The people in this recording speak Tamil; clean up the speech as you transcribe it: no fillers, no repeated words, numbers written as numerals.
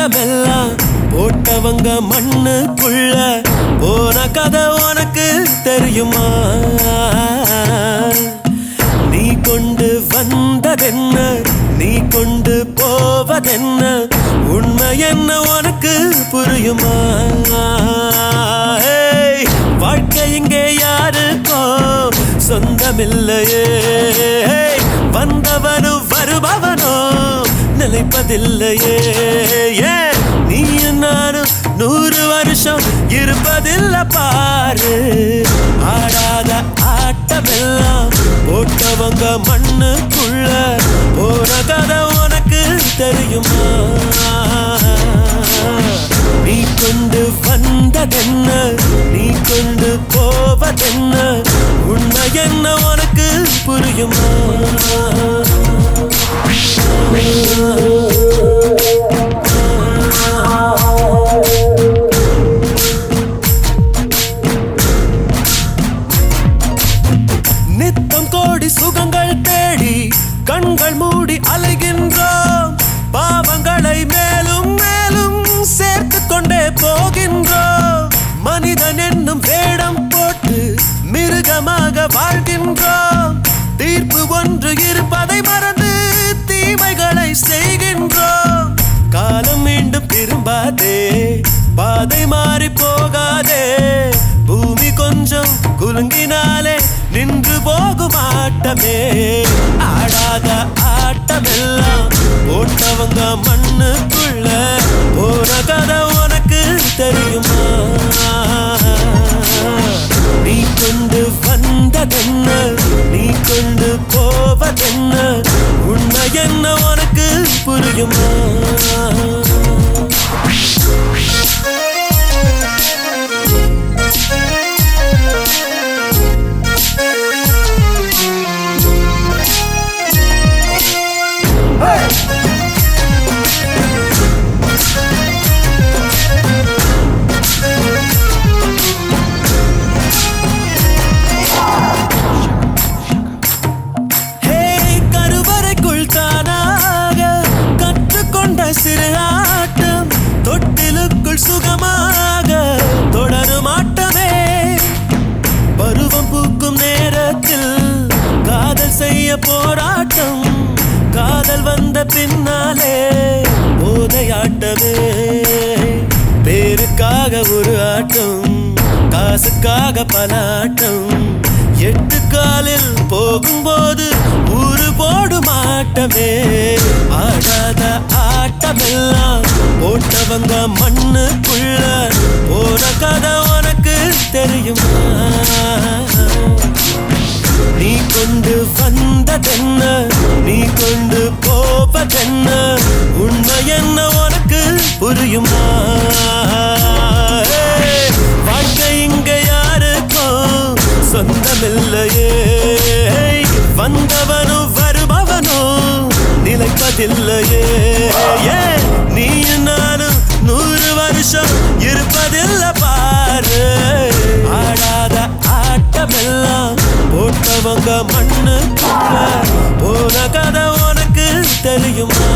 ஆட்டமெல்லாம் போட்டவங்க மண்ணுக்குள்ள போன கதை உனக்கு தெரியுமா? நீ கொண்டு வந்ததென்ன, நீ கொண்டு போவதென்ன, உண்மை என்ன உனக்கு புரியுமா? வாழ்க்கை இங்கே யாருக்கோ சொந்தமில்லையே, வந்தவனோ வருபவனோ நிலைப்பதில்லையே. ஏன் நீ நானும் 100 வருஷம் இருப்பதில்லை பாரு. ஆடாத ஆட்டமெல்லாம் போட்டவங்க மண்ணுக்குள்ள போன கதை உனக்கு தெரியுமா? நீ கொண்டு வந்ததென்ன, நீ கொண்டு போவதென்ன, உண்மை என்ன உனக்கு புரியுமா? நித்தம் கோடி சுகங்கள் தேடி கண்கள் மூடி அலைகின்றோம், பாவங்களை மேலும் மேலும் சேர்த்து கொண்டே போகின்றோம். மனிதன் என்னும் வேடம் போட்டு மிருகமாக வாழ்கின்றோம். தீர்ப்பு ஒன்று இருப்பதை மறந்து தீமைகளை செய்கின்றோம். காலம் மீண்டும் திரும்பாதே, பாதை மாறி போகாதே. பூமி கொஞ்சம் குலுங்கினாலே நின்று போகும் ஆட்டமே. ஆடாத ஆட்டமெல்லாம் போட்டவங்க மண்ணுக்குள்ள போன கதை உனக்கு தெரியுமா? நீ கொண்டு வந்ததென்ன, நீ கொண்டு போவதென்ன, உண்மை என்ன உனக்கு புரியுமா? சிறு ஆட்டம் தொட்டிலுக்குள் சுகமாக தொடரும் ஆட்டமே. பருவம் பூக்கும் நேரத்தில் காதல் செய்ய போராட்டம், காதல் வந்த பின்னாலே போதையாட்டமே. பேருக்காக ஒரு ஆட்டம், காசுக்காக பல ஆட்டம். 8 காலில் போகும்போது ஊரு போடும் ஆட்டமே. ஆடாத ஆட்டமெல்லாம் போட்டவங்க மண்ணுக்குள்ள போன கதை உனக்கு தெரியுமா? நீ கொண்டு வந்ததென்ன, நீ கொண்டு போவதென்ன, உண்மை என்ன உனக்கு புரியுமா? வாழ்க்கை இங்க யாருக்கும் சொந்தமில்லையே, வந்தவனோ வருபவனோ நிலைப்பதில்லையே. நீ நானும் 100 வருஷம் இருப்பதில்லை பாரு. ஆடாத ஆட்டமெல்லாம் போட்டவங்க மண்ணுக்குள்ள போன கதை உனக்கு தெரியுமா?